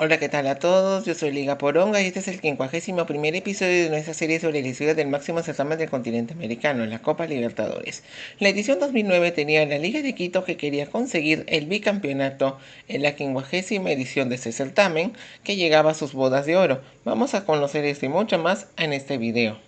Hola, ¿qué tal a todos? Yo soy Liga Poronga y este es el 51º episodio de nuestra serie sobre la historia del máximo certamen del continente americano, la Copa Libertadores. La edición 2009 tenía a la Liga de Quito que quería conseguir el bicampeonato en la 50ª edición de este certamen que llegaba a sus bodas de oro. Vamos a conocer esto y mucho más en este video.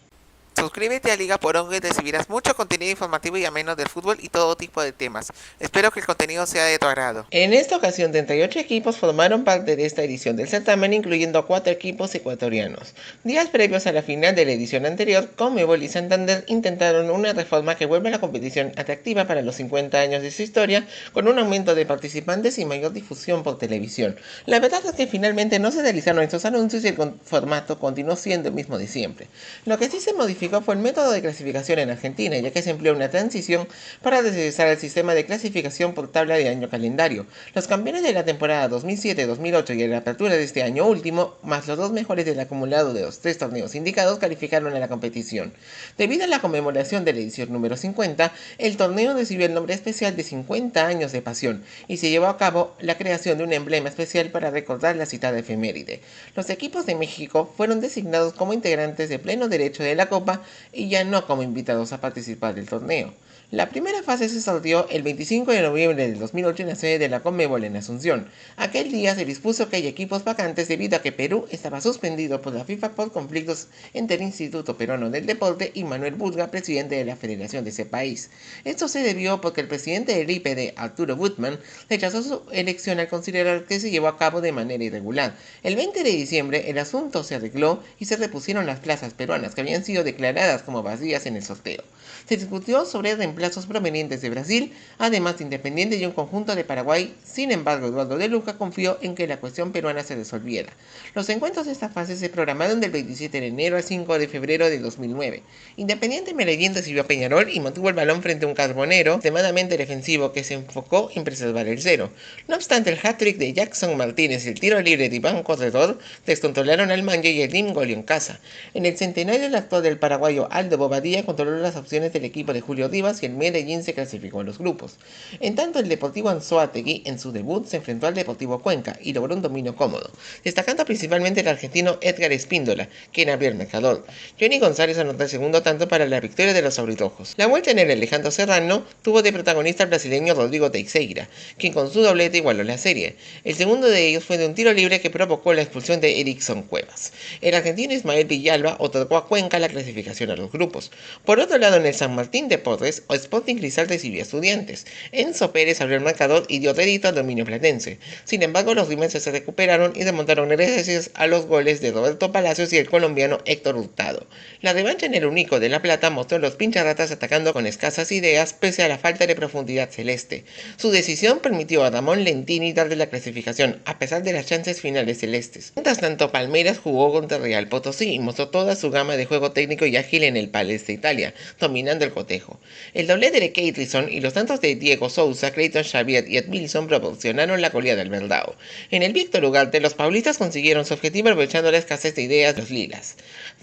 Suscríbete a Liga Poronga y recibirás mucho contenido informativo y ameno del fútbol y todo tipo de temas. Espero que el contenido sea de tu agrado. En esta ocasión, 38 equipos formaron parte de esta edición del certamen, incluyendo 4 equipos ecuatorianos. Días previos a la final de la edición anterior, Conmebol y Santander intentaron una reforma que vuelve a la competición atractiva para los 50 años de su historia, con un aumento de participantes y mayor difusión por televisión. La verdad es que finalmente no se realizaron estos anuncios y el formato continuó siendo el mismo de siempre. Lo que sí se modificó fue el método de clasificación en Argentina, ya que se empleó una transición para regresar al sistema de clasificación por tabla de año calendario. Los campeones de la temporada 2007-2008 y la apertura de este año último, más los dos mejores del acumulado de los 3 torneos indicados, calificaron a la competición. Debido a la conmemoración de la edición número 50, el torneo recibió el nombre especial de 50 años de pasión y se llevó a cabo la creación de un emblema especial para recordar la citada efeméride. Los equipos de México fueron designados como integrantes de pleno derecho de la Copa y ya no como invitados a participar del torneo. La primera fase se sorteó el 25 de noviembre del 2008 en la sede de la Conmebol en Asunción. Aquel día se dispuso que haya equipos vacantes debido a que Perú estaba suspendido por la FIFA por conflictos entre el Instituto Peruano del Deporte y Manuel Bulga, presidente de la federación de ese país. Esto se debió porque el presidente del IPD, Arturo Gutmann, rechazó su elección al considerar que se llevó a cabo de manera irregular. El 20 de diciembre el asunto se arregló y se repusieron las plazas peruanas que habían sido declaradas como vacías en el sorteo. Se discutió sobre reemplazos provenientes de Brasil, además de Independiente y un conjunto de Paraguay. Sin embargo, Eduardo de Luca confió en que la cuestión peruana se resolviera. Los encuentros de esta fase se programaron del 27 de enero al 5 de febrero de 2009. Independiente Medellín recibió a Peñarol y mantuvo el balón frente a un Carbonero extremadamente defensivo que se enfocó en preservar el cero. No obstante, el hat-trick de Jackson Martínez y el tiro libre de Iván Corredor descontrolaron al Manje y el Team goleó en casa. En el centenario, el actor del paraguayo Aldo Bobadilla controló las opciones del equipo de Julio Rivas y el Medellín se clasificó en los grupos. En tanto, el Deportivo Anzoátegui en su debut se enfrentó al Deportivo Cuenca y logró un dominio cómodo, destacando principalmente el argentino Edgar Espíndola, quien abrió el marcador. Johnny González anotó el segundo tanto para la victoria de los aurirrojos. La vuelta en el Alejandro Serrano tuvo de protagonista al brasileño Rodrigo Teixeira, quien con su doblete igualó la serie. El segundo de ellos fue de un tiro libre que provocó la expulsión de Erickson Cuevas. El argentino Ismael Villalba otorgó a Cuenca la clasificación a los grupos. Por otro lado, en el San Martín de Porres, Sporting Cristal recibió a Estudiantes. Enzo Pérez abrió el marcador y dio rédito al dominio platense. Sin embargo, los rimenses se recuperaron y remontaron gracias a los goles de Roberto Palacios y el colombiano Héctor Hurtado. La revancha en el Único de La Plata mostró a los pincharratas atacando con escasas ideas pese a la falta de profundidad celeste. Su decisión permitió a Ramón Lentini darle la clasificación a pesar de las chances finales celestes. Mientras tanto, Palmeiras jugó contra Real Potosí y mostró toda su gama de juego técnico y ágil en el Palestra Italia, dominando el cotejo. El doblete de Keithlison y los tantos de Diego Souza, Clayton Xavier y Edmilson proporcionaron la goleada del Verdao. En el Víctor Ugarte, los paulistas consiguieron su objetivo aprovechando la escasez de ideas de los lilas.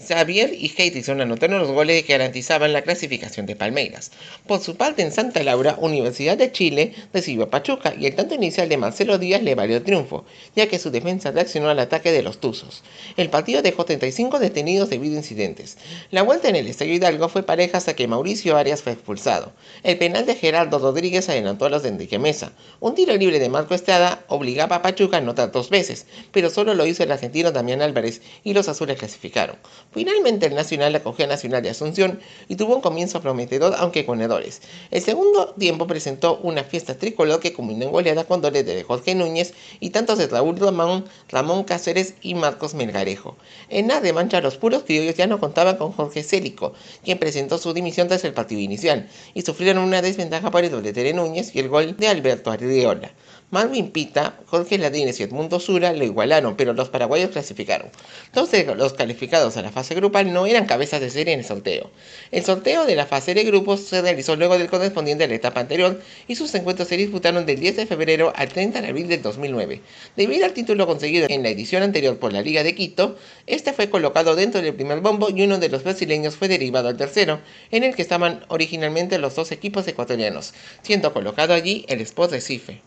Xavier y Keithlison anotaron los goles que garantizaban la clasificación de Palmeiras. Por su parte, en Santa Laura, Universidad de Chile recibió a Pachuca y el tanto inicial de Marcelo Díaz le valió el triunfo, ya que su defensa reaccionó al ataque de los Tuzos. El partido dejó 35 detenidos debido a incidentes. La vuelta en el Estadio Hidalgo fue pareja hasta que Mauricio Arias fue expulsado. El penal de Gerardo Rodríguez adelantó a los de Enrique Mesa. Un tiro libre de Marco Estrada obligaba a Pachuca a anotar 2 veces, pero solo lo hizo el argentino Damián Álvarez y los azules clasificaron. Finalmente el Nacional acogió a Nacional de Asunción y tuvo un comienzo prometedor aunque con errores. El segundo tiempo presentó una fiesta tricolor que culminó en goleada con doblete de Jorge Núñez y tantos de Raúl Ramón Cáceres y Marcos Melgarejo. En la revancha, los puros criollos ya no contaban con Jorge Célico, quien presentó su dimisión tras el partido inicial, y sufrieron una desventaja por el doblete de Núñez y el gol de Alberto Arriola. Marvin Pita, Jorge Ladines y Edmundo Sura lo igualaron, pero los paraguayos clasificaron. Dos de los calificados a la fase grupal no eran cabezas de serie en el sorteo. El sorteo de la fase de grupos se realizó luego del correspondiente a la etapa anterior y sus encuentros se disputaron del 10 de febrero al 30 de abril del 2009. Debido al título conseguido en la edición anterior por la Liga de Quito, este fue colocado dentro del primer bombo y uno de los brasileños fue derivado al tercero, en el que estaban originalmente los dos equipos ecuatorianos, siendo colocado allí el Sport Recife.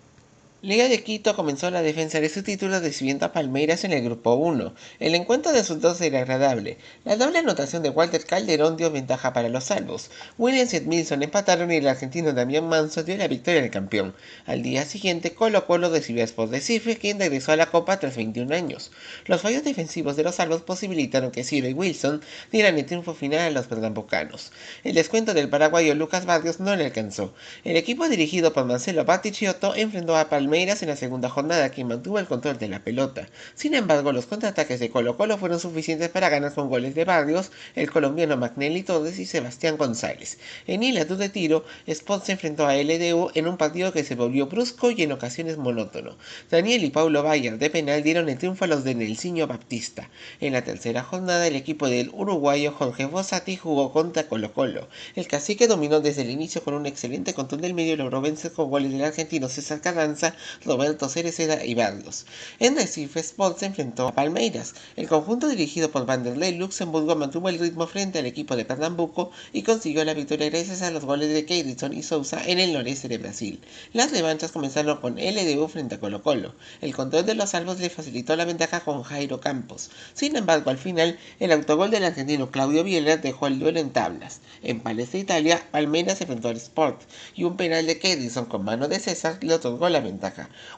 Liga de Quito comenzó la defensa de su título recibiendo a Palmeiras en el grupo 1. El encuentro resultó ser agradable. La doble anotación de Walter Calderón dio ventaja para los salvos. Williams y Edmilson empataron y el argentino Damián Manso dio la victoria al campeón. Al día siguiente, Colo-Colo recibió a Sport Recife, quien regresó a la Copa tras 21 años. Los fallos defensivos de los salvos posibilitaron que Ciro y Wilson dieran el triunfo final a los pernambucanos. El descuento del paraguayo Lucas Barrios no le alcanzó. El equipo dirigido por Marcelo Bartichotto enfrentó a Palmeiras en la segunda jornada, quien mantuvo el control de la pelota. Sin embargo, los contraataques de Colo-Colo fueron suficientes para ganar con goles de Barrios, el colombiano Magnelli Torres y Sebastián González. En hilatud de tiro, Sport se enfrentó a LDU en un partido que se volvió brusco y en ocasiones monótono. Daniel y Paulo Bayer de penal dieron el triunfo a los de Nelsinho Baptista. En la tercera jornada, el equipo del uruguayo Jorge Fossati jugó contra Colo-Colo. El cacique dominó desde el inicio con un excelente control del medio y logró vencer con goles del argentino César Carranza, Roberto Cereceda y Barrios. En Recife, Sport se enfrentó a Palmeiras. El conjunto dirigido por Vanderlei Luxemburgo mantuvo el ritmo frente al equipo de Pernambuco y consiguió la victoria gracias a los goles de Keirson y Sousa en el noreste de Brasil. Las revanchas comenzaron con LDU frente a Colo-Colo. El control de los salvos le facilitó la ventaja con Jairo Campos. Sin embargo, al final, el autogol del argentino Claudio Bieler dejó el duelo en tablas. En Palestra, Italia, Palmeiras se enfrentó al Sport y un penal de Keirson con mano de César le otorgó la ventaja.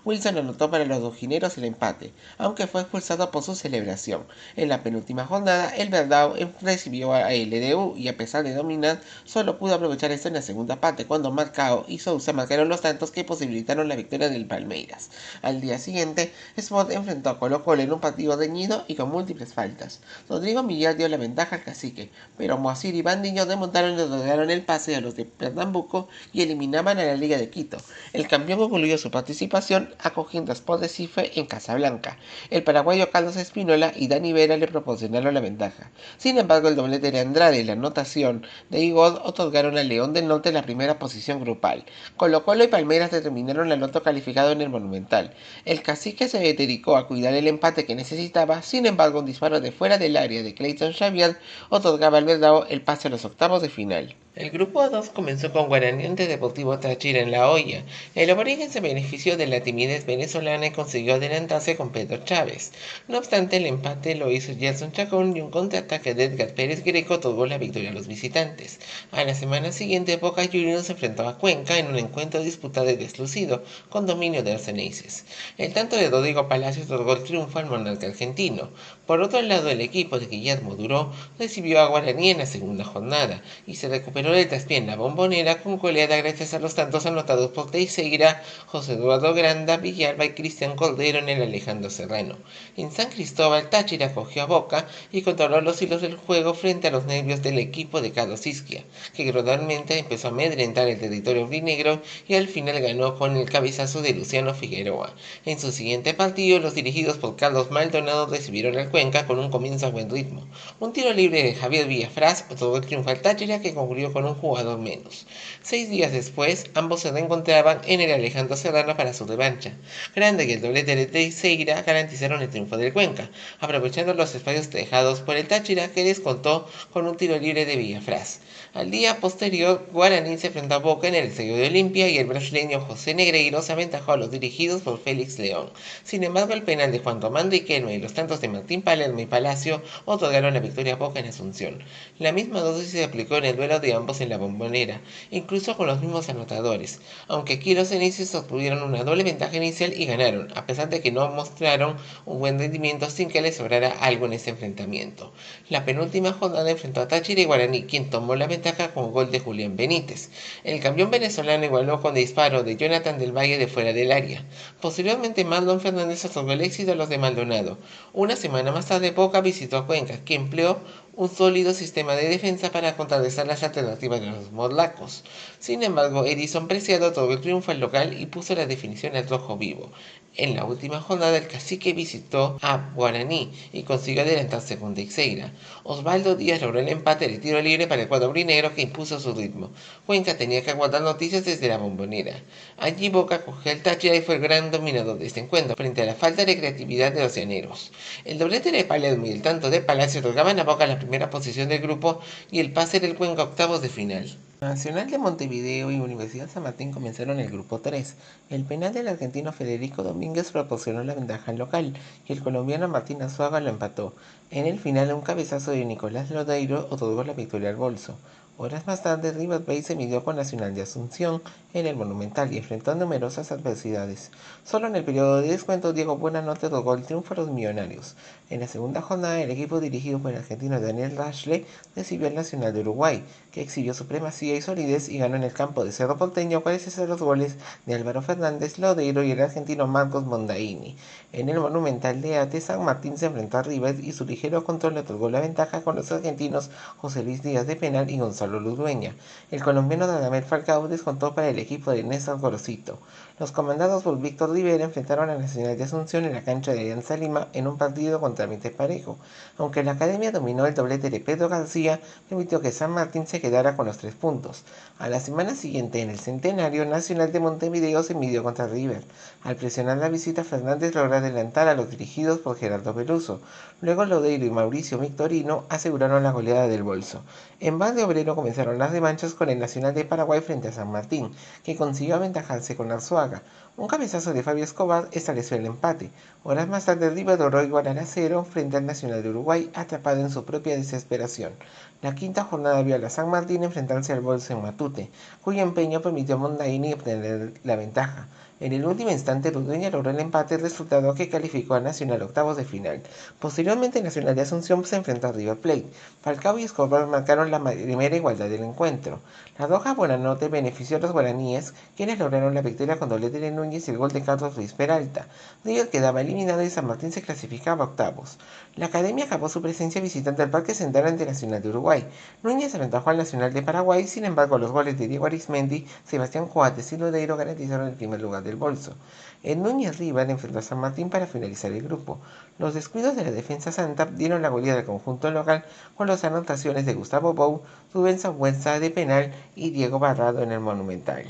Wilson anotó para los rojineros el empate, aunque fue expulsado por su celebración. En la penúltima jornada, el Verdão recibió a LDU y a pesar de dominar, solo pudo aprovechar esto en la segunda parte, cuando Marcao y Sousa marcaron los tantos que posibilitaron la victoria del Palmeiras. Al día siguiente, Sport enfrentó a Colo-Colo en un partido reñido y con múltiples faltas. Rodrigo Millar dio la ventaja al cacique, pero Moacir y Bandiño remontaron y rodearon el pase a los de Pernambuco y eliminaban a la Liga de Quito. El campeón concluyó su participación acogiendo a Sport Recife en Casablanca. El paraguayo Carlos Espinola y Dani Vera le proporcionaron la ventaja. Sin embargo, el doblete de Andrade y la anotación de Igor otorgaron al León del Norte la primera posición grupal. Colo-Colo y Palmeiras determinaron al otro calificado en el Monumental. El cacique se dedicó a cuidar el empate que necesitaba, sin embargo, un disparo de fuera del área de Clayton Xavier otorgaba al Verdão el pase a los octavos de final. El grupo 2 comenzó con Guaraní ante Deportivo Táchira en La Hoya. El aborigen se benefició de la timidez venezolana y consiguió adelantarse con Pedro Chávez. No obstante, el empate lo hizo Gerson Chacón y un contraataque de Edgar Pérez Greco otorgó la victoria a los visitantes. A la semana siguiente, Boca Juniors se enfrentó a Cuenca en un encuentro disputado y deslucido, con dominio de los Ceneices. El tanto de Rodrigo Palacios otorgó el triunfo al monarca argentino. Por otro lado, el equipo de Guillermo Duró recibió a Guaraní en la segunda jornada y se recuperó del traspié en la Bombonera con goleada gracias a los tantos anotados por Teixeira, José Eduardo Granda, Villalba y Cristian Cordero en el Alejandro Serrano. En San Cristóbal, Táchira cogió a Boca y controló los hilos del juego frente a los nervios del equipo de Carlos Isquia, que gradualmente empezó a amedrentar el territorio aurinegro y al final ganó con el cabezazo de Luciano Figueroa. En su siguiente partido, los dirigidos por Carlos Maldonado recibieron al Cuenca con un comienzo a buen ritmo. Un tiro libre de Javier Villafrás otorgó el triunfo al Táchira, que concluyó con un jugador menos. 6 días después, ambos se reencontraban en el Alejandro Serrano para su revancha. Grande y el doblete de Teixeira garantizaron el triunfo del Cuenca, aprovechando los espacios dejados por el Táchira, que descontó con un tiro libre de Villafrás. Al día posterior, Guaraní se enfrentó a Boca en el Estadio de Olimpia y el brasileño José Negreiro se aventajó a los dirigidos por Félix León. Sin embargo, el penal de Juan Román Riquelme y los tantos de Martín Palermo y Palacio otorgaron la victoria a Boca en Asunción. La misma dosis se aplicó en el duelo de ambos en la Bombonera, incluso con los mismos anotadores, aunque aquí los ceneices obtuvieron una doble ventaja inicial y ganaron, a pesar de que no mostraron un buen rendimiento sin que les sobrara algo en ese enfrentamiento. La penúltima jornada enfrentó a Táchira y Guaraní, quien tomó la ventaja con gol de Julián Benítez. El campeón venezolano igualó con disparo de Jonathan del Valle de fuera del área. Posteriormente, Marlon Fernández otorgó el éxito a los de Maldonado. Una semana más tarde, Boca visitó a Cuenca, que empleó un sólido sistema de defensa para contrarrestar las alternativas de los morlacos. Sin embargo, Edison Preciado otorgó el triunfo al local y puso la definición al rojo vivo. En la última jornada, el cacique visitó a Guaraní y consiguió adelantarse con Teixeira. Osvaldo Díaz logró el empate de tiro libre para el cuadro aurinegro, que impuso su ritmo. Cuenca tenía que aguardar noticias desde la Bombonera. Allí Boca cogió el Táchira y fue el gran dominador de este encuentro, frente a la falta de creatividad de los llaneros. El doblete de Palermo y el tanto de Palacio otorgaban a Boca la primera posición del grupo y el pase del Cuenca a octavos de final. Nacional de Montevideo y Universidad San Martín comenzaron el grupo 3. El penal del argentino Federico Domínguez proporcionó la ventaja local y el colombiano Martín Azuaga lo empató. En el final, un cabezazo de Nicolás Lodeiro otorgó la victoria al Bolso. Horas más tarde, River Plate se midió con Nacional de Asunción en el Monumental y enfrentó a numerosas adversidades. Solo en el periodo de descuento, Diego Buenanote otorgó el triunfo a los millonarios. En la segunda jornada, el equipo dirigido por el argentino Daniel Rashle recibió al Nacional de Uruguay, que exhibió supremacía y solidez y ganó en el campo de Cerro Porteño gracias a los goles de Álvaro Fernández, Lodeiro y el argentino Marcos Mondaini. En el Monumental de Ate, San Martín se enfrentó a River y su ligero control le otorgó la ventaja con los argentinos José Luis Díaz de penal y Gonzalo Ludueña. El colombiano Radamel Falcao descontó para el equipo de Néstor Gorosito. Los comandados por Víctor Rivera enfrentaron a Nacional de Asunción en la cancha de Alianza Lima en un partido con trámite parejo. Aunque la academia dominó, el doblete de Pedro García permitió que San Martín se quedara con los 3 puntos. A la semana siguiente, en el Centenario, Nacional de Montevideo se midió contra River. Al presionar la visita, Fernández logró adelantar a los dirigidos por Gerardo Peluso. Luego Lodeiro y Mauricio Victorino aseguraron la goleada del Bolso. En Val de Obrero comenzaron las revanchas con el Nacional de Paraguay frente a San Martín, que consiguió aventajarse con Arzuaga. Un cabezazo de Fabio Escobar estableció el empate. Horas más tarde, River logró igualar a 0 frente al Nacional de Uruguay, atrapado en su propia desesperación. La quinta jornada vio a la San Martín enfrentarse al Bolso en Matute, cuyo empeño permitió a Mondaini obtener la ventaja. En el último instante, Ludueña logró el empate, resultado que calificó a Nacional a octavos de final. Posteriormente, Nacional de Asunción se enfrentó a River Plate. Falcao y Escobar marcaron la primera igualdad del encuentro. La roja Buenanote benefició a los guaraníes, quienes lograron la victoria con doblete de Núñez y el gol de Carlos Luis Peralta. River quedaba eliminado y San Martín se clasificaba a octavos. La academia acabó su presencia visitando el Parque Central ante Nacional de Uruguay. Núñez aventajó al Nacional de Paraguay, sin embargo los goles de Diego Arismendi, Sebastián Coates y Lodeiro garantizaron el primer lugar del Bolso. El Núñez River enfrentó a San Martín para finalizar el grupo. Los descuidos de la defensa santa dieron la goleada al conjunto local con las anotaciones de Gustavo Bou, Rubén Sangüenza de penal y Diego Barrado en el Monumental.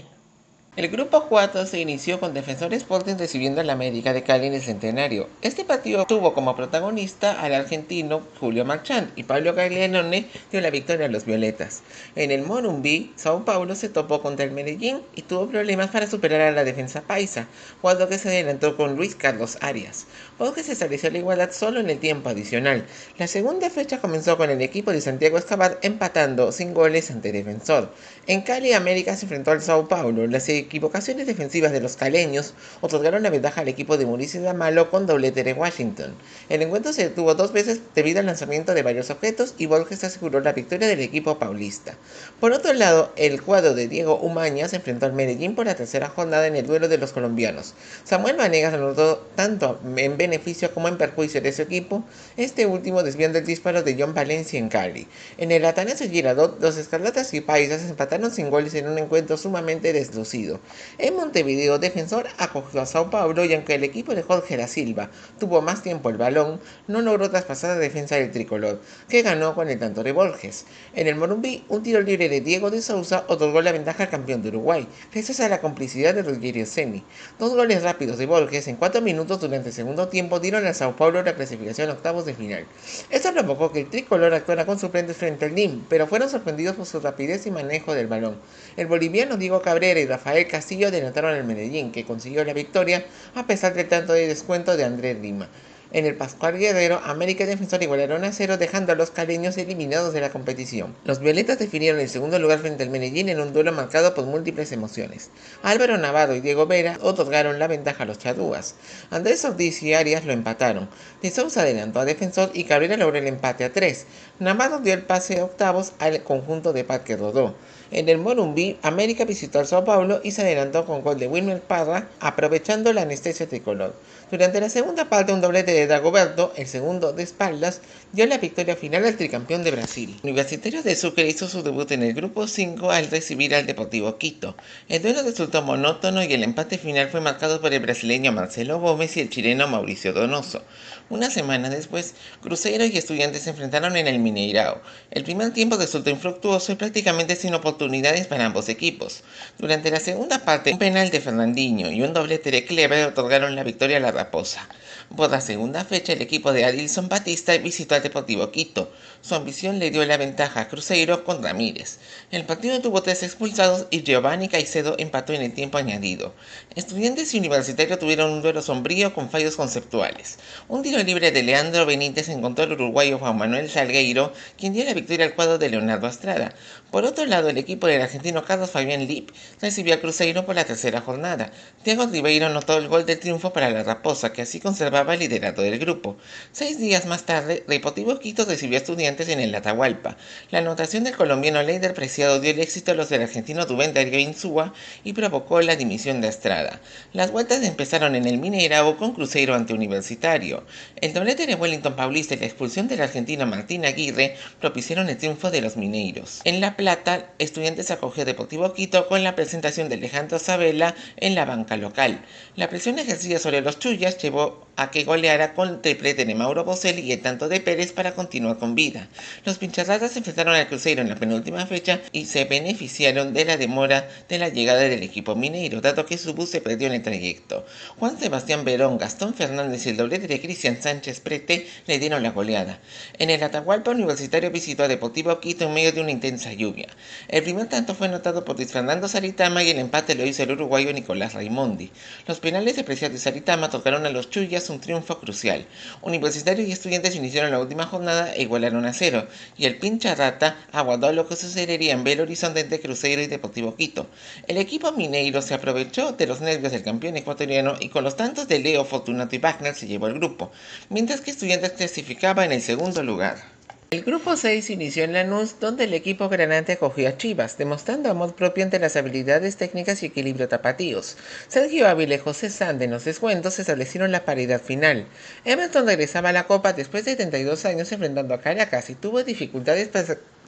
El grupo 4 se inició con Defensor Sporting recibiendo al América de Cali en el Centenario. Este partido tuvo como protagonista al argentino Julio Marchand y Pablo Gaglianone dio la victoria a los violetas. En el Morumbi, Sao Paulo se topó contra el Medellín y tuvo problemas para superar a la defensa paisa, cuando que se adelantó con Luis Carlos Arias. Porque se estableció la igualdad solo en el tiempo adicional. La segunda fecha comenzó con el equipo de Santiago Escobar empatando sin goles ante Defensor. En Cali, América se enfrentó al Sao Paulo. Las equivocaciones defensivas de los caleños otorgaron la ventaja al equipo de Mauricio Damalo con doblete de Washington. El encuentro se detuvo 2 veces debido al lanzamiento de varios objetos y Borges aseguró la victoria del equipo paulista. Por otro lado, el cuadro de Diego Umaña se enfrentó al Medellín por la tercera jornada en el duelo de los colombianos. Samuel Vanegas anotó tanto en beneficio como en perjuicio de su equipo, este último desviando el disparo de John Valencia en Cali. En el Atanasio Girardot, los escarlatas y paisas empataron sin goles en un encuentro sumamente deslucido. En Montevideo, Defensor acogió a Sao Paulo y aunque el equipo de Jorge da Silva tuvo más tiempo el balón, no logró traspasar la defensa del tricolor, que ganó con el tanto de Borges. En el Morumbi, un tiro libre de Diego de Souza otorgó la ventaja al campeón de Uruguay, gracias a la complicidad de Rogerio Ceni. 2 goles rápidos de Borges en 4 minutos durante el segundo tiempo dieron a Sao Paulo la clasificación a octavos de final. Esto provocó que el tricolor actuara con suplentes frente al NIM, pero fueron sorprendidos por su rapidez y manejo del balón. El boliviano Diego Cabrera y Rafael Castillo adelantaron al Medellín, que consiguió la victoria a pesar del tanto de descuento de Andrés Lima. En el Pascual Guerrero, América y Defensor igualaron a 0, dejando a los caleños eliminados de la competición. Los violetas definieron el segundo lugar frente al Medellín en un duelo marcado por múltiples emociones. Álvaro Navarro y Diego Vera otorgaron la ventaja a los charrúas. Andrés Ortiz y Arias lo empataron. De Sousa adelantó a Defensor y Cabrera logró el empate a 3. Navarro dio el pase a octavos al conjunto de Parque Rodó. En el Morumbi, América visitó al Sao Paulo y se adelantó con gol de Wilmer Parra, aprovechando la anestesia tricolor. Durante la segunda parte, un doblete de Dagoberto, el segundo de espaldas, dio la victoria final al tricampeón de Brasil. Universitario de Sucre hizo su debut en el grupo 5 al recibir al Deportivo Quito. El duelo resultó monótono y el empate final fue marcado por el brasileño Marcelo Gómez y el chileno Mauricio Donoso. Una semana después, Cruzeiro y Estudiantes se enfrentaron en el Mineirao. El primer tiempo resultó infructuoso y prácticamente sin oportunidades para ambos equipos. Durante la segunda parte, un penal de Fernandinho y un doblete de Kleber otorgaron la victoria a la Raposa. Por la segunda fecha, el equipo de Adilson Batista visitó al Deportivo Quito. Su ambición le dio la ventaja a Cruzeiro con Ramírez. El partido tuvo 3 expulsados y Giovanni Caicedo empató en el tiempo añadido. Estudiantes y Universitario tuvieron un duelo sombrío con fallos conceptuales. Un tiro libre de Leandro Benítez encontró al uruguayo Juan Manuel Salgueiro, quien dio la victoria al cuadro de Leonardo Astrada. Por otro lado, el equipo del argentino Carlos Fabián Lip recibió a Cruzeiro por la tercera jornada. Thiago Ribeiro anotó el gol del triunfo para la Raposa, que así conservaba el liderato del grupo. 6 días más tarde, Deportivo Quito recibió a Estudiantes en el Atahualpa. La anotación del colombiano Leider Preciado dio el éxito a los del argentino Rubén Darío Insúa y provocó la dimisión de Astrada. Las vueltas empezaron en el Mineirao con Cruzeiro ante Universitario. El doblete de Wellington Paulista y la expulsión del argentino Martín Aguirre propiciaron el triunfo de los mineiros. En La Plata, Estudiantes acogió a Deportivo Quito con la presentación de Alejandro Sabella en la banca local. La presión ejercida sobre los chullas llevó a que goleara con triplete de Mauro Boselli y el tanto de Pérez para continuar con vida. Los pincharratas se enfrentaron al Cruzeiro en la penúltima fecha y se beneficiaron de la demora de la llegada del equipo mineiro, dado que su bus se perdió en el trayecto. Juan Sebastián Verón, Gastón Fernández y el doblete de Cristian Sánchez Prete le dieron la goleada. En el Atahualpa, Universitario visitó a Deportivo Quito en medio de una intensa lluvia. El primer tanto fue anotado por Luis Fernando Saritama y el empate lo hizo el uruguayo Nicolás Raimondi. Los penales de Preciado y Saritama tocaron a los chullas un triunfo crucial. Universitario y Estudiantes iniciaron la última jornada e igualaron a 0, y el pincha rata aguardó lo que sucedería en Belo Horizonte entre Cruzeiro y Deportivo Quito. El equipo mineiro se aprovechó de los nervios del campeón ecuatoriano y con los tantos de Leo, Fortunato y Wagner se llevó el grupo, mientras que Estudiantes clasificaba en el segundo lugar. El grupo 6 inició en Lanús, donde el equipo granate acogió a Chivas, demostrando amor propio ante las habilidades técnicas y equilibrio tapatíos. Sergio Ávila y José Sande en los descuentos establecieron la paridad final. Everton regresaba a la Copa después de 32 años enfrentando a Caracas y tuvo dificultades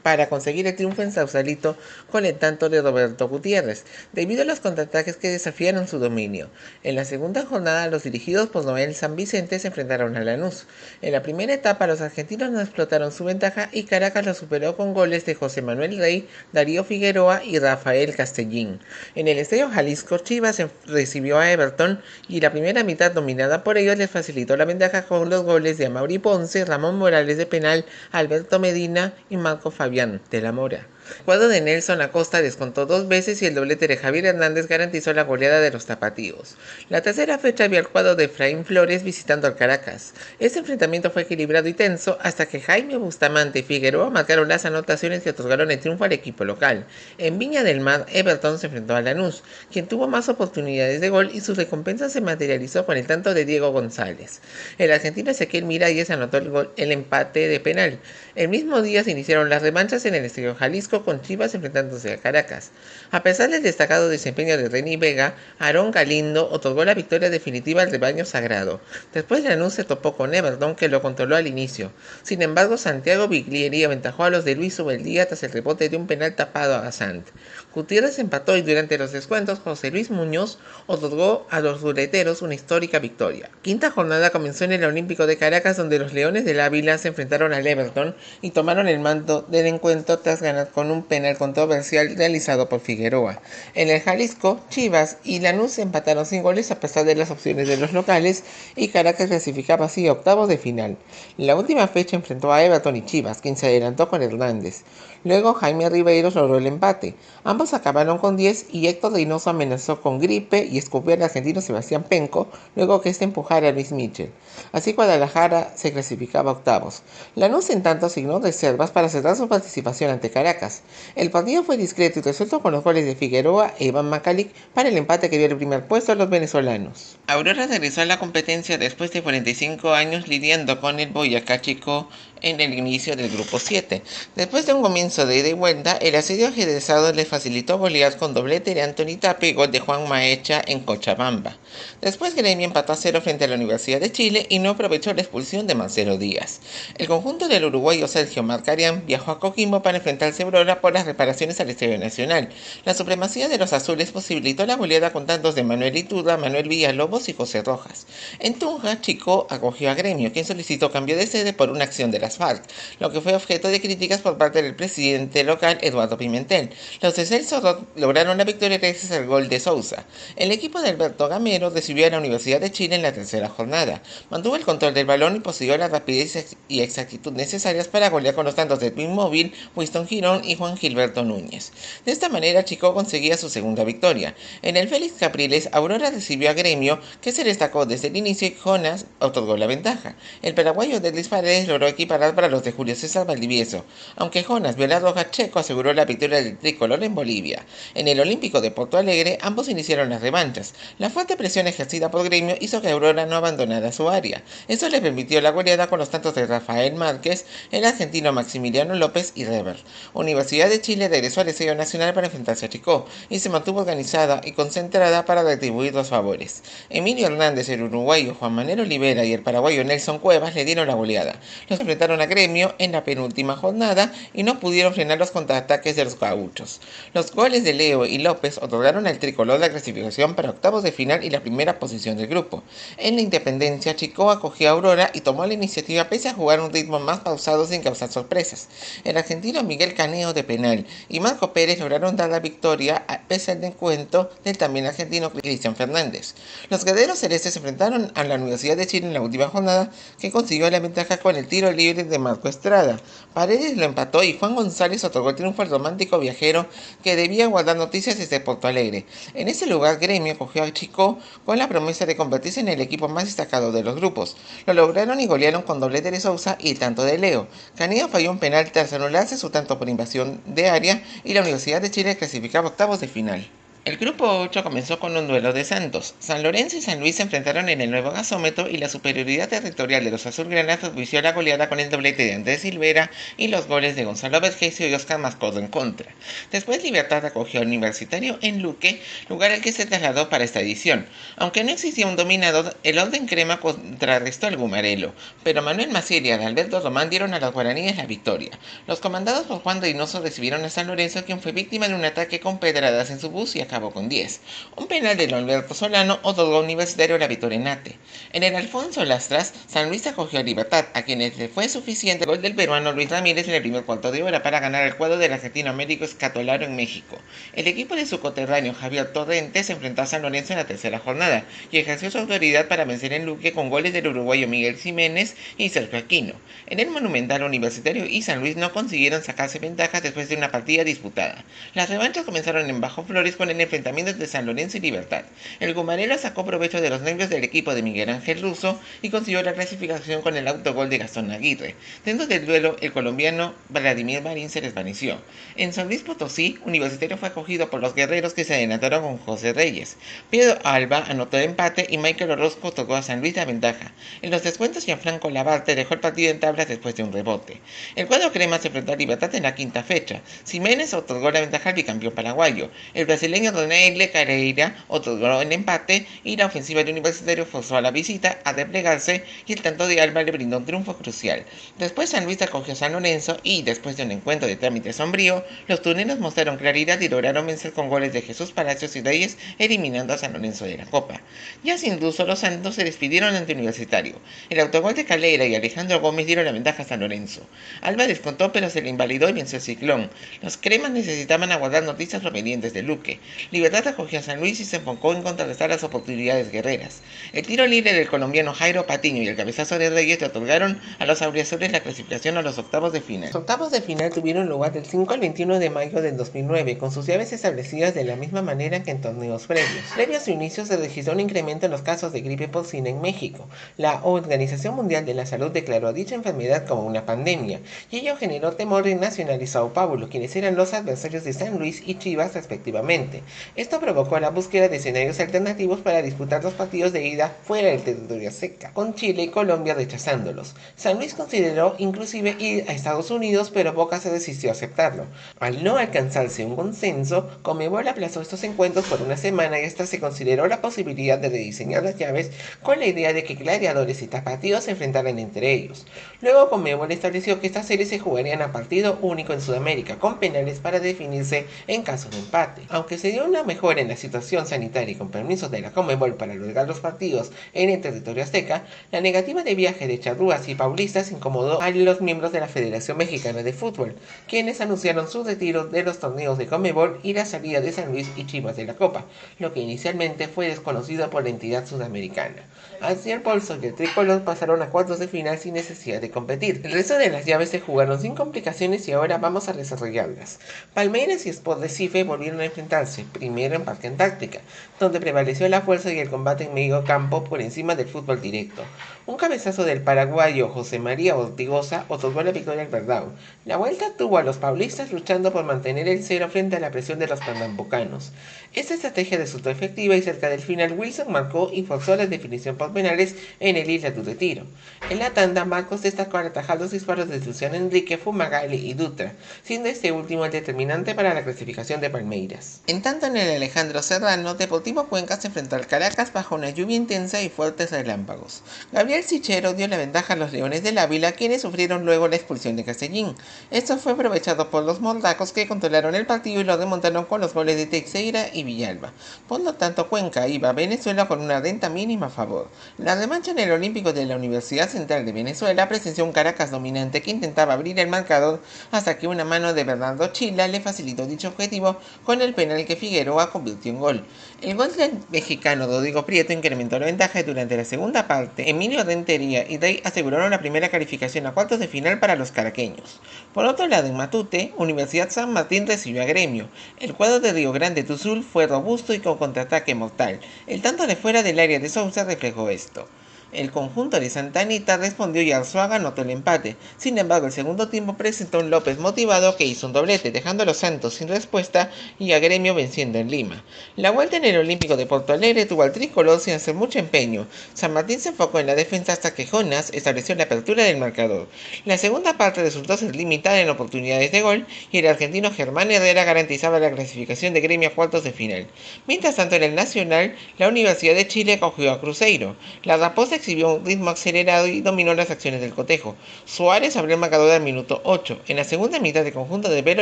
para conseguir el triunfo en Sausalito con el tanto de Roberto Gutiérrez, debido a los contraataques que desafiaron su dominio. En la segunda jornada, los dirigidos por Noel San Vicente se enfrentaron a Lanús. En la primera etapa, los argentinos no explotaron su ventaja y Caracas lo superó con goles de José Manuel Rey, Darío Figueroa y Rafael Castellín. En el Estadio Jalisco, Chivas recibió a Everton y la primera mitad dominada por ellos les facilitó la ventaja con los goles de Amaury Ponce, Ramón Morales de penal, Alberto Medina y Marco Fabián de la Mora. El cuadro de Nelson Acosta descontó 2 veces y el doblete de Javier Hernández garantizó la goleada de los tapatíos. La tercera fecha vio al cuadro de Efraín Flores visitando al Caracas. Este enfrentamiento fue equilibrado y tenso hasta que Jaime Bustamante y Figueroa marcaron las anotaciones que otorgaron el triunfo al equipo local. En Viña del Mar, Everton se enfrentó a Lanús, quien tuvo más oportunidades de gol y su recompensa se materializó con el tanto de Diego González. El argentino Ezequiel Miralles anotó el empate de penal. El mismo día se iniciaron las revanchas en el Estadio Jalisco con Chivas enfrentándose a Caracas. A pesar del destacado desempeño de Reni Vega, Aarón Galindo otorgó la victoria definitiva al rebaño sagrado. Después Lanús se topó con Everton, que lo controló al inicio. Sin embargo, Santiago Biglieri aventajó a los de Luis Ubeldía tras el rebote de un penal tapado a Sant. Gutiérrez empató y durante los descuentos José Luis Muñoz otorgó a los ruleteros una histórica victoria. Quinta jornada comenzó en el Olímpico de Caracas, donde los Leones del Ávila se enfrentaron al Everton y tomaron el mando del encuentro tras ganar con un penal controversial realizado por Figueroa. En el Jalisco, Chivas y Lanús empataron sin goles a pesar de las opciones de los locales y Caracas clasificaba así a octavos de final. La última fecha enfrentó a Everton y Chivas, quien se adelantó con Hernández. Luego Jaime Ribeiros logró el empate. Ambos acabaron con 10 y Héctor Reynoso amenazó con gripe y escupió al argentino Sebastián Penco luego que este empujara a Luis Michel. Así Guadalajara se clasificaba a octavos. Lanús en tanto asignó reservas para cerrar su participación ante Caracas. El partido fue discreto y resuelto con los goles de Figueroa e Iván Macalic para el empate que dio el primer puesto a los venezolanos. Aurora regresó a la competencia después de 45 años lidiando con el Boyacá Chicó en el inicio del grupo 7. Después de un comienzo de ida y vuelta, el asedio ajedrezado le facilitó golear con doblete de Anthony Tape y gol de Juan Maecha en Cochabamba. Después Gremio empató a 0 frente a la Universidad de Chile y no aprovechó la expulsión de Marcelo Díaz. El conjunto del uruguayo Sergio Marcarián viajó a Coquimbo para enfrentarse a Aurora por las reparaciones al Estadio Nacional. La supremacía de los azules posibilitó la goleada con tantos de Manuel Iturra, Manuel Villalobos y José Rojas. En Tunja, Chicó acogió a Gremio, quien solicitó cambio de sede por una acción de las las FARC, lo que fue objeto de críticas por parte del presidente local Eduardo Pimentel. Los de Celso lograron la victoria gracias al gol de Sousa. El equipo de Alberto Gamero recibió a la Universidad de Chile en la tercera jornada. Mantuvo el control del balón y poseyó la rapidez y exactitud necesarias para golear con los tantos de Twin Móvil, Winston Girón y Juan Gilberto Núñez. De esta manera, Chico conseguía su segunda victoria. En el Félix Capriles, Aurora recibió a Gremio, que se destacó desde el inicio, y Jonas otorgó la ventaja. El paraguayo Delis Paredes logró equiparar para los de Julio César Valdivieso. Aunque Jonas vio la roja, Checo aseguró la victoria del tricolor en Bolivia. En el Olímpico de Porto Alegre, ambos iniciaron las revanchas. La fuerte presión ejercida por Gremio hizo que Aurora no abandonara su área. Eso le permitió la goleada con los tantos de Rafael Márquez, el argentino Maximiliano López y Rever. Universidad de Chile regresó al Estadio Nacional para enfrentarse a Chico y se mantuvo organizada y concentrada para retribuir los favores. Emilio Hernández, el uruguayo Juan Manuel Olivera y el paraguayo Nelson Cuevas le dieron la goleada. Los enfrentaron a Gremio en la penúltima jornada y no pudieron frenar los contraataques de los gauchos. Los goles de Leo y López otorgaron al tricolor la clasificación para octavos de final y la primera posición del grupo. En la Independencia, Chico acogió a Aurora y tomó la iniciativa pese a jugar un ritmo más pausado sin causar sorpresas. El argentino Miguel Caneo de penal y Marco Pérez lograron dar la victoria a pesar del encuentro del también argentino Cristian Fernández. Los guerreros celestes se enfrentaron a la Universidad de Chile en la última jornada, que consiguió la ventaja con el tiro libre de Marco Estrada. Paredes lo empató y Juan González otorgó el triunfo al romántico viajero, que debía guardar noticias desde Porto Alegre. En ese lugar, Gremio acogió a Chico con la promesa de convertirse en el equipo más destacado de los grupos. Lo lograron y golearon con doblete de Sousa y tanto de Leo. Caneo falló un penal tras anularse su tanto por invasión de área y la Universidad de Chile clasificaba octavos de final. El grupo 8 comenzó con un duelo de santos. San Lorenzo y San Luis se enfrentaron en el nuevo gasómetro y la superioridad territorial de los azulgranas propició la goleada con el doblete de Andrés Silvera y los goles de Gonzalo Vergesio y Oscar Mascodo en contra. Después Libertad acogió al Universitario en Luque, lugar al que se trasladó para esta edición. Aunque no existía un dominador, el orden crema contrarrestó al Gumarelo, pero Manuel Maciel y Adalberto Román dieron a los guaraníes la victoria. Los comandados por Juan Reynoso recibieron a San Lorenzo, quien fue víctima de un ataque con pedradas en su bus y acabó con 10. Un penal de Alberto Solano otorgó a Universitario la victoria en Ate. En el Alfonso Lastras, San Luis acogió a Libertad, a quienes le fue suficiente el gol del peruano Luis Ramírez en el primer cuarto de hora para ganar el cuadro del argentino Américo Escatolaro en México. El equipo de su coterráneo Javier Torrente se enfrentó a San Lorenzo en la tercera jornada y ejerció su autoridad para vencer en Luque con goles del uruguayo Miguel Jiménez y Sergio Aquino. En el Monumental, Universitario y San Luis no consiguieron sacarse ventajas después de una partida disputada. Las revanchas comenzaron en Bajo Flores con el enfrentamiento entre San Lorenzo y Libertad. El Gumarelo sacó provecho de los nervios del equipo de Miguel Ángel Russo y consiguió la clasificación con el autogol de Gastón Aguirre. Dentro del duelo, el colombiano Vladimir Marín se desvaneció. En San Luis Potosí, Universitario fue acogido por los guerreros, que se adelantaron con José Reyes. Pedro Alba anotó el empate y Michael Orozco tocó a San Luis la ventaja. En los descuentos, Gianfranco Labarte dejó el partido en tablas después de un rebote. El cuadro crema se enfrentó a Libertad en la quinta fecha. Jiménez otorgó la ventaja al bicampeón paraguayo. El brasileño René Careira otorgó el empate y la ofensiva de Universitario forzó a la visita a replegarse y el tanto de Alba le brindó un triunfo crucial. Después San Luis acogió a San Lorenzo y, después de un encuentro de trámite sombrío, los turneros mostraron claridad y lograron vencer con goles de Jesús Palacios y Reyes, eliminando a San Lorenzo de la Copa. Ya sin duda, los Santos se despidieron ante Universitario. El autogol de Calera y Alejandro Gómez dieron la ventaja a San Lorenzo. Alba descontó, pero se le invalidó y venció el Ciclón. Los cremas necesitaban aguardar noticias provenientes de Luque. Libertad acogió a San Luis y se enfocó en contrarrestar las oportunidades guerreras. El tiro libre del colombiano Jairo Patiño y el cabezazo de Reyes le otorgaron a los auriazules la clasificación a los octavos de final. Los octavos de final tuvieron lugar del 5 al 21 de mayo del 2009, con sus llaves establecidas de la misma manera que en torneos previos. Previo a su inicio se registró un incremento en los casos de gripe porcina en México. La Organización Mundial de la Salud declaró dicha enfermedad como una pandemia, y ello generó temor en Nacional y Sao Paulo, quienes eran los adversarios de San Luis y Chivas respectivamente. Esto provocó la búsqueda de escenarios alternativos para disputar los partidos de ida fuera del territorio azteca, con Chile y Colombia rechazándolos. San Luis consideró inclusive ir a Estados Unidos, pero Boca se resistió a aceptarlo. Al no alcanzarse un consenso, Conmebol aplazó estos encuentros por una semana y hasta se consideró la posibilidad de rediseñar las llaves con la idea de que Gladiadores y Tapatíos se enfrentaran entre ellos. Luego Conmebol estableció que estas series se jugarían a partido único en Sudamérica, con penales para definirse en caso de empate. Aunque se dio una mejora en la situación sanitaria y con permisos de la Conmebol para albergar los partidos en el territorio azteca, la negativa de viaje de charrúas y paulistas incomodó a los miembros de la Federación Mexicana de Fútbol, quienes anunciaron su retiro de los torneos de Conmebol y la salida de San Luis y Chivas de la Copa, lo que inicialmente fue desconocido por la entidad sudamericana. Así el bolso y el tricolor pasaron a cuartos de final sin necesidad de competir. El resto de las llaves se jugaron sin complicaciones y ahora vamos a desarrollarlas. Palmeiras y Sport Recife volvieron a enfrentarse, primero en Parque Antártica, donde prevaleció la fuerza y el combate en medio campo por encima del fútbol directo. Un cabezazo del paraguayo José María Ortigosa otorgó la victoria al Verdão. La vuelta tuvo a los paulistas luchando por mantener el cero frente a la presión de los pernambucanos. Esta estrategia resultó efectiva y cerca del final Wilson marcó y forzó la definición por penales en el Isla du Retiro. En la tanda, Marcos destacó al atajar los disparos de Luciano Enrique, Fumagalli y Dutra, siendo este último el determinante para la clasificación de Palmeiras. En tanto, en el Alejandro Serrano, Deportivo Cuenca se enfrentó al Caracas bajo una lluvia intensa y fuertes relámpagos. Gabriel Sichero dio la ventaja a los Leones del Ávila, quienes sufrieron luego la expulsión de Castellín. Esto fue aprovechado por los moldacos, que controlaron el partido y lo remontaron con los goles de Teixeira y Villalba. Por lo tanto, Cuenca iba a Venezuela con una renta mínima a favor. La revancha en el Olímpico de la Universidad Central de Venezuela presenció un Caracas dominante que intentaba abrir el marcador hasta que una mano de Bernardo Chila le facilitó dicho objetivo con el penal que Figueroa convirtió en gol. El gol del mexicano Rodrigo Prieto incrementó la ventaja y durante la segunda parte, Emilio Rentería y Rey aseguraron la primera calificación a cuartos de final para los caraqueños. Por otro lado, en Matute, Universidad San Martín recibió a Gremio. El cuadro de Río Grande do Sul fue robusto y con contraataque mortal. El tanto de fuera del área de Sousa reflejó esto. El conjunto de Santa Anita respondió y Arzuaga anotó el empate. Sin embargo, el segundo tiempo presentó un López motivado que hizo un doblete, dejando a los Santos sin respuesta y a Gremio venciendo en Lima. La vuelta en el Olímpico de Porto Alegre tuvo al tricolor sin hacer mucho empeño. San Martín se enfocó en la defensa hasta que Jonas estableció la apertura del marcador. La segunda parte resultó ser limitada en oportunidades de gol y el argentino Germán Herrera garantizaba la clasificación de Gremio a cuartos de final. Mientras tanto, en el Nacional, la Universidad de Chile cogió a Cruzeiro. La Raposa exhibió un ritmo acelerado y dominó las acciones del cotejo. Suárez abrió el marcador al minuto 8. En la segunda mitad, el conjunto de Belo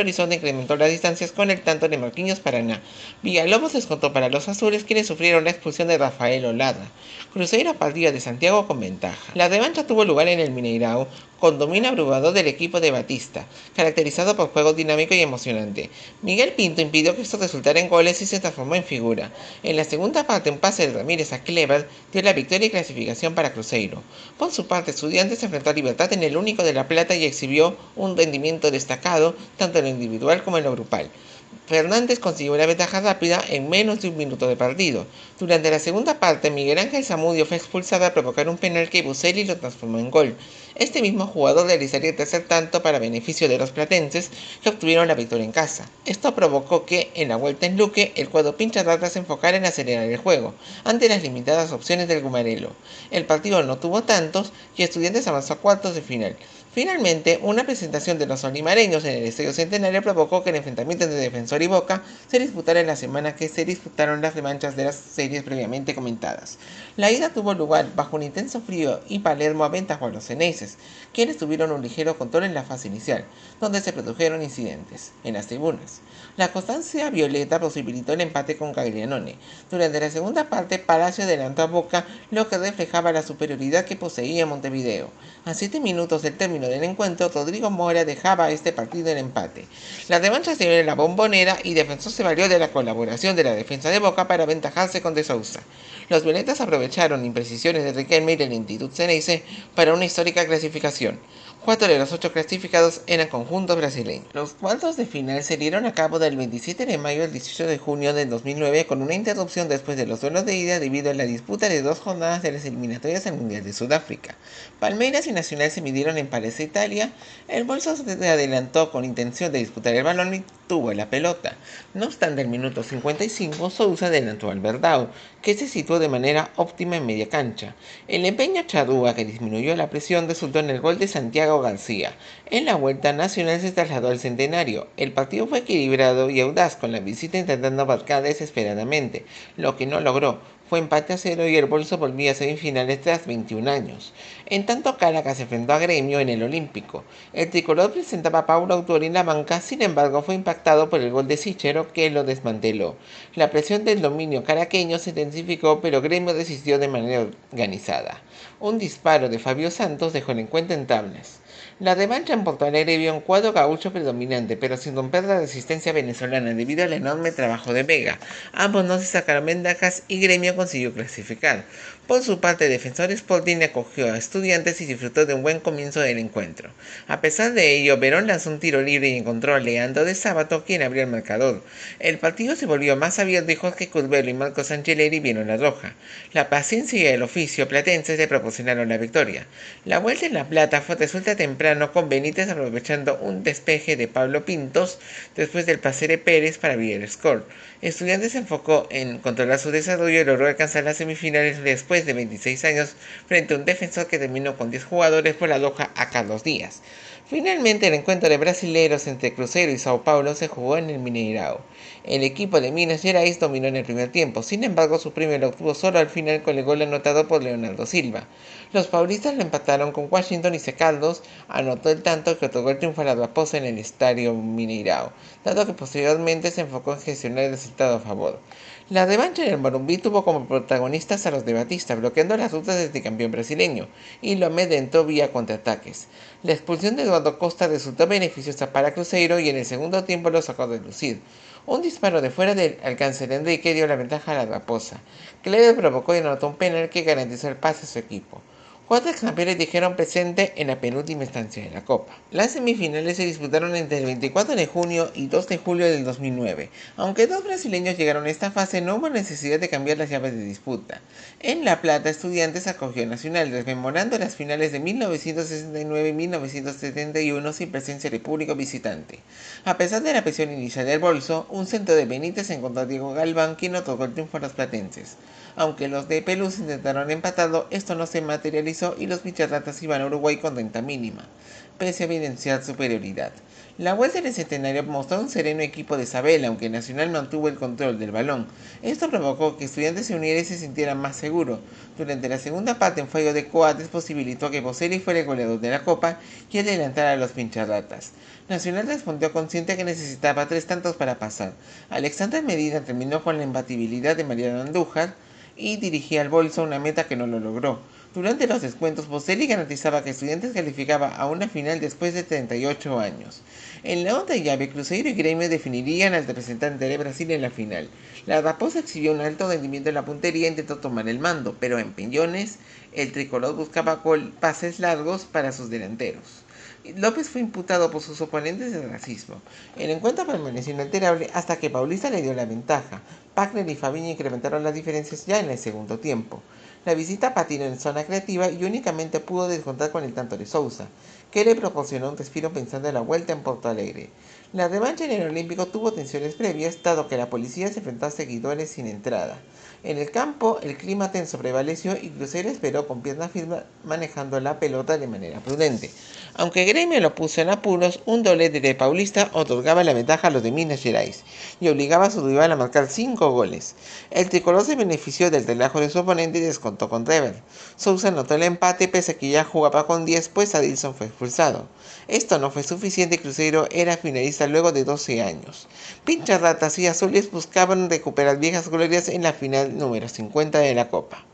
Horizonte incrementó las distancias con el tanto de Marquinhos Paraná. Villalobos descontó para los azules, quienes sufrieron la expulsión de Rafael Olada. Cruzeiro partía de Santiago con ventaja. La revancha tuvo lugar en el Mineirao, con dominio abrumador del equipo de Batista, caracterizado por juego dinámico y emocionante. Miguel Pinto impidió que esto resultara en goles y se transformó en figura. En la segunda parte, un pase de Ramírez a Clever dio la victoria y clasificación para Cruzeiro. Por su parte, Estudiantes se enfrentó a Libertad en el Único de La Plata y exhibió un rendimiento destacado, tanto en lo individual como en lo grupal. Fernández consiguió la ventaja rápida en menos de un minuto de partido. Durante la segunda parte, Miguel Ángel Zamudio fue expulsado al provocar un penal que Buscelli lo transformó en gol. Este mismo jugador realizaría el tercer tanto para beneficio de los platenses, que obtuvieron la victoria en casa. Esto provocó que, en la vuelta en Luque, el cuadro pincharrata se enfocara en acelerar el juego, ante las limitadas opciones del Gumarelo. El partido no tuvo tantos y Estudiantes avanzó a cuartos de final. Finalmente, una presentación de los olimareños en el Estadio Centenario provocó que el enfrentamiento entre Defensor y Boca se disputara en la semana que se disputaron las revanchas de las series previamente comentadas. La ida tuvo lugar bajo un intenso frío y Palermo aventajó a los ceneices, quienes tuvieron un ligero control en la fase inicial, donde se produjeron incidentes en las tribunas. La constancia violeta posibilitó el empate con Gaglianone. Durante la segunda parte, Palacio adelantó a Boca, lo que reflejaba la superioridad que poseía Montevideo. A 7 minutos del término del encuentro, Rodrigo Mora dejaba a este partido en empate. La revancha se dio en la Bombonera y Defensor se valió de la colaboración de la defensa de Boca para aventajarse con De Sousa. Los violetas aprovecharon imprecisiones de Riquelme y de lentitud Ceneice para una histórica clasificación. 4 de los 8 clasificados eran conjuntos brasileños. Los cuartos de final se dieron a cabo del 27 de mayo al 18 de junio del 2009 con una interrupción después de los duelos de ida debido a la disputa de 2 jornadas de las eliminatorias al Mundial de Sudáfrica. Palmeiras y Nacional se midieron en Palestra, Italia. El Bolso se adelantó con intención de disputar el balón y tuvo la pelota. No obstante, al minuto 55, Sousa adelantó al Verdão, que se situó de manera óptima en media cancha. El empeño charrúa, que disminuyó la presión, resultó en el gol de Santiago García. En la vuelta, Nacional se trasladó al Centenario. El partido fue equilibrado y audaz, con la visita intentando abarcar desesperadamente, lo que no logró. fue empate a 0 y el Bolso volvía a semifinales tras 21 años. En tanto, Caracas se enfrentó a Gremio en el Olímpico. El tricolor presentaba a Paulo Autori en la banca, sin embargo fue impactado por el gol de Sichero que lo desmanteló. La presión del dominio caraqueño se intensificó, pero Gremio desistió de manera organizada. Un disparo de Fabio Santos dejó el encuentro en tablas. La revancha en Porto Alegre vio un cuadro gaucho predominante, pero sin romper la resistencia venezolana debido al enorme trabajo de Vega. Ambos no se sacaron ventajas y Gremio consiguió clasificar. Por su parte, Defensor Sporting acogió a Estudiantes y disfrutó de un buen comienzo del encuentro. A pesar de ello, Verón lanzó un tiro libre y encontró a Leandro de Sábato, quien abrió el marcador. El partido se volvió más abierto y Jorge Curbelo y Marcos Angeleri vieron la roja. La paciencia y el oficio platenses le proporcionaron la victoria. La vuelta en La Plata fue resuelta temprano con Benítez aprovechando un despeje de Pablo Pintos después del pase de Pérez para abrir el score. Estudiantes se enfocó en controlar su desarrollo y logró alcanzar las semifinales después de 26 años frente a un defensor que terminó con 10 jugadores por la loja a Carlos Díaz. Finalmente, el encuentro de brasileros entre Cruzeiro y Sao Paulo se jugó en el Mineirao. El equipo de Minas Gerais dominó en el primer tiempo, sin embargo su premio lo obtuvo solo al final con el gol anotado por Leonardo Silva. Los paulistas lo empataron con Washington y Secaldos anotó el tanto que otorgó el triunfo a la Raposa en el Estadio Mineirao, dado que posteriormente se enfocó en gestionar el resultado a favor. La revancha en el Morumbi tuvo como protagonistas a los de Batista, bloqueando las rutas del campeón brasileño, y lo amedrentó vía contraataques. La expulsión de Eduardo Costa resultó beneficiosa para Cruzeiro y en el segundo tiempo lo sacó de lucir. Un disparo de fuera del alcance de Enrique dio la ventaja a la Raposa. Cleber provocó y anotó un penal que garantizó el pase a su equipo. Cuatro campeones dijeron presente en la penúltima instancia de la Copa. Las semifinales se disputaron entre el 24 de junio y 2 de julio del 2009. Aunque dos brasileños llegaron a esta fase, no hubo necesidad de cambiar las llaves de disputa. En La Plata, Estudiantes acogió a Nacional, rememorando las finales de 1969 y 1971 sin presencia de público visitante. A pesar de la presión inicial del Bolso, un centro de Benítez encontró a Diego Galván, quien otorgó el triunfo a los platenses. Aunque los de Pelús intentaron empatarlo, esto no se materializó y los Picharratas iban a Uruguay con renta mínima, pese a evidenciar superioridad. La vuelta del centenario mostró un sereno equipo de Sabela, aunque Nacional mantuvo el control del balón. Esto provocó que Estudiantes se uniera y se sintiera más seguro. Durante la segunda parte, un fallo de Coates posibilitó que Boselli fuera el goleador de la Copa y adelantara a los Pincharratas. Nacional respondió consciente que necesitaba 3 tantos para pasar. Alexandre Medina terminó con la imbatibilidad de Mariano Andújar y dirigía al Bolso una meta que no lo logró. Durante los descuentos, Boselli garantizaba que Estudiantes calificaba a una final después de 38 años. En la otra llave, Cruzeiro y Gremio definirían al representante de Brasil en la final. La Raposa exhibió un alto rendimiento en la puntería e intentó tomar el mando, pero en piñones el tricolor buscaba pases largos para sus delanteros. López fue imputado por sus oponentes de racismo. El encuentro permaneció inalterable hasta que Paulista le dio la ventaja. Pagner y Fabiño incrementaron las diferencias ya en el segundo tiempo. La visita patinó en zona creativa y únicamente pudo descontar con el tanto de Sousa, que le proporcionó un respiro pensando en la vuelta en Porto Alegre. La revancha en el Olímpico tuvo tensiones previas, dado que la policía se enfrentó a seguidores sin entrada. En el campo, el clima tenso prevaleció y Cruzeiro esperó con pierna firme manejando la pelota de manera prudente. Aunque Gremio lo puso en apuros, un doblete de Paulista otorgaba la ventaja a los de Minas Gerais y obligaba a su rival a marcar 5 goles. El tricolor se benefició del relajo de su oponente y descontó con Rever. Sousa anotó el empate pese a que ya jugaba con 10, pues Adilson fue expulsado. Esto no fue suficiente y Cruzeiro era finalista luego de 12 años. Pincharratas y Azules buscaban recuperar viejas glorias en la final número 50 de la Copa.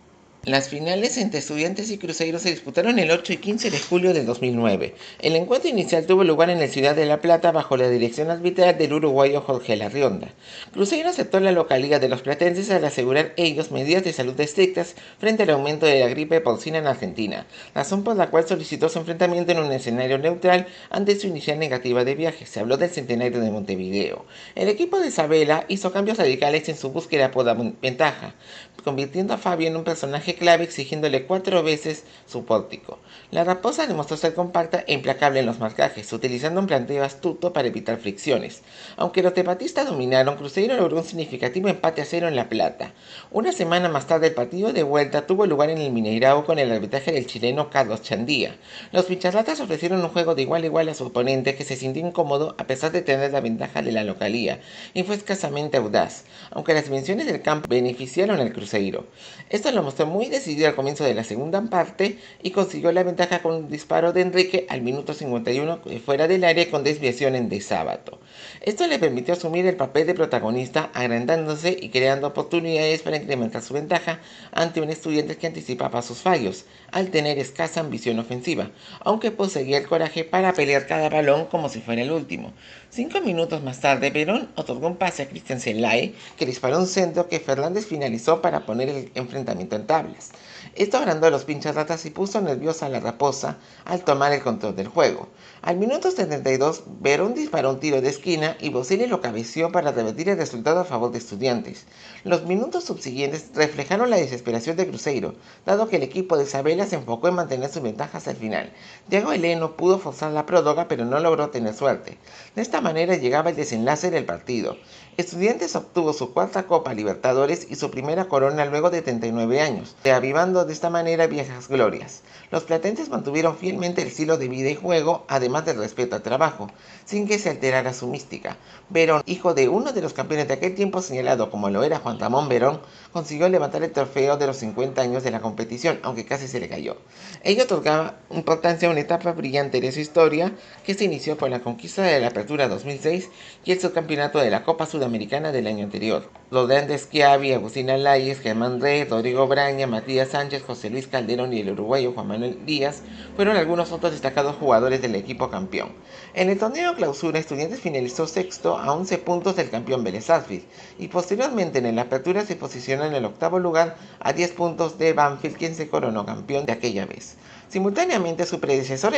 Las finales entre Estudiantes y Cruzeiro se disputaron el 8 y 15 de julio de 2009. El encuentro inicial tuvo lugar en la ciudad de La Plata bajo la dirección arbitral del uruguayo Jorge Larrionda. Cruzeiro aceptó la localidad de los platenses al asegurar ellos medidas de salud estrictas frente al aumento de la gripe porcina en Argentina, razón por la cual solicitó su enfrentamiento en un escenario neutral ante su inicial negativa de viaje. Se habló del centenario de Montevideo. El equipo de Sabela hizo cambios radicales en su búsqueda por la ventaja, convirtiendo a Fabio en un personaje personaje clave exigiéndole 4 veces su pórtico. La raposa demostró ser compacta e implacable en los marcajes, utilizando un planteo astuto para evitar fricciones. Aunque los tepatistas dominaron, Cruzeiro logró un significativo empate a 0 en La Plata. Una semana más tarde el partido de vuelta tuvo lugar en el Mineirao con el arbitraje del chileno Carlos Chandía. Los pincharratas ofrecieron un juego de igual a igual a su oponente, que se sintió incómodo a pesar de tener la ventaja de la localía, y fue escasamente audaz, aunque las dimensiones del campo beneficiaron al Cruzeiro. Esto lo mostró muy decidido al comienzo de la segunda parte y consiguió la ventaja con un disparo de Enrique al minuto 51 fuera del área con desviación en De Sábato. Esto le permitió asumir el papel de protagonista, agrandándose y creando oportunidades para incrementar su ventaja ante un Estudiantes que anticipaba sus fallos, al tener escasa ambición ofensiva, aunque poseía el coraje para pelear cada balón como si fuera el último. 5 minutos más tarde, Verón otorgó un pase a Cristian Zelay, que disparó un centro que Fernández finalizó para poner el enfrentamiento en tablas. Esto agrandó a los pincharratas y puso nerviosa a la raposa al tomar el control del juego. Al minuto 72, Verón disparó un tiro de esquina y Boselli lo cabeció para revertir el resultado a favor de Estudiantes. Los minutos subsiguientes reflejaron la desesperación de Cruzeiro, dado que el equipo de Sabella se enfocó en mantener su ventaja hasta el final. Diego Heleno pudo forzar la próloga, pero no logró tener suerte. De esta manera llegaba el desenlace del partido. Estudiantes obtuvo su cuarta Copa Libertadores y su primera corona luego de 39 años, reavivando de esta manera viejas glorias. Los platenses mantuvieron fielmente el estilo de vida y juego, además del respeto al trabajo, sin que se alterara su mística. Verón, hijo de uno de los campeones de aquel tiempo señalado como lo era Juan Ramón Verón, consiguió levantar el trofeo de los 50 años de la competición, aunque casi se le cayó. Ello otorgaba importancia a una etapa brillante de su historia, que se inició con la conquista de la Apertura 2006 y el subcampeonato de la Copa Sudamericana del año anterior. Los grandes Schiavi, Agustín Alayes, Germán Rey, Rodrigo Braña, Matías Sánchez, José Luis Calderón y el uruguayo Juan Manuel Díaz fueron algunos otros destacados jugadores del equipo campeón. En el torneo clausura, Estudiantes finalizó sexto a 11 puntos del campeón Vélez Sarsfield, y posteriormente en la apertura se posicionó en el octavo lugar a 10 puntos de Banfield, quien se coronó campeón de aquella vez. Simultáneamente, su predecesor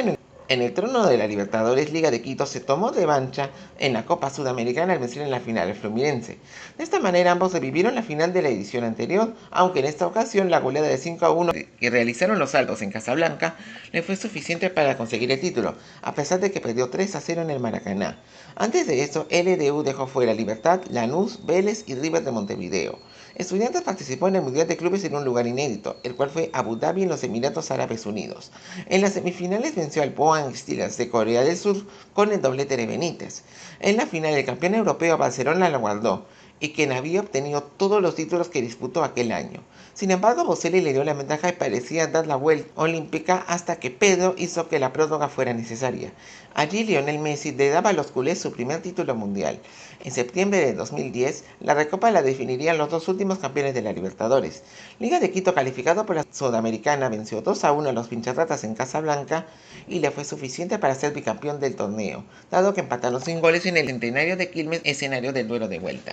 en el trono de la Libertadores, Liga de Quito se tomó revancha en la Copa Sudamericana al vencer en la final al Fluminense. De esta manera ambos revivieron la final de la edición anterior, aunque en esta ocasión la goleada de 5-1 que realizaron los salvos en Casablanca le fue suficiente para conseguir el título, a pesar de que perdió 3-0 en el Maracaná. Antes de eso, LDU dejó fuera Libertad, Lanús, Vélez y River de Montevideo. Estudiantes participó en el Mundial de Clubes en un lugar inédito, el cual fue Abu Dhabi en los Emiratos Árabes Unidos. En las semifinales venció al Pohang Steelers de Corea del Sur con el doblete de Benítez. En la final, el campeón europeo Barcelona la guardó, y quien había obtenido todos los títulos que disputó aquel año. Sin embargo, Boselli le dio la ventaja y parecía dar la vuelta olímpica hasta que Pedro hizo que la prórroga fuera necesaria. Allí Lionel Messi le daba a los culés su primer título mundial. En septiembre de 2010, la Recopa la definirían los dos últimos campeones de la Libertadores. Liga de Quito, calificado por la Sudamericana, venció 2-1 a los pincharratas en Casablanca y le fue suficiente para ser bicampeón del torneo, dado que empataron sin goles en el Centenario de Quilmes, escenario del duelo de vuelta.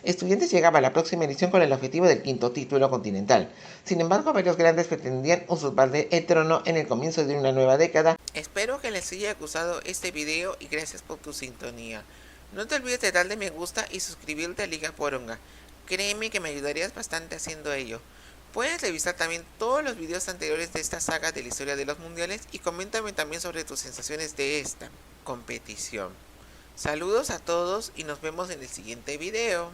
Estudiantes llegaba a la próxima edición con el objetivo del quinto título continental. Sin embargo, varios grandes pretendían usurpar el trono en el comienzo de una nueva década. Espero que les haya gustado este video y gracias por tu sintonía. No te olvides de darle me gusta y suscribirte a Liga Poronga. Créeme que me ayudarías bastante haciendo ello. Puedes revisar también todos los videos anteriores de esta saga de la historia de los mundiales y coméntame también sobre tus sensaciones de esta competición. Saludos a todos y nos vemos en el siguiente video.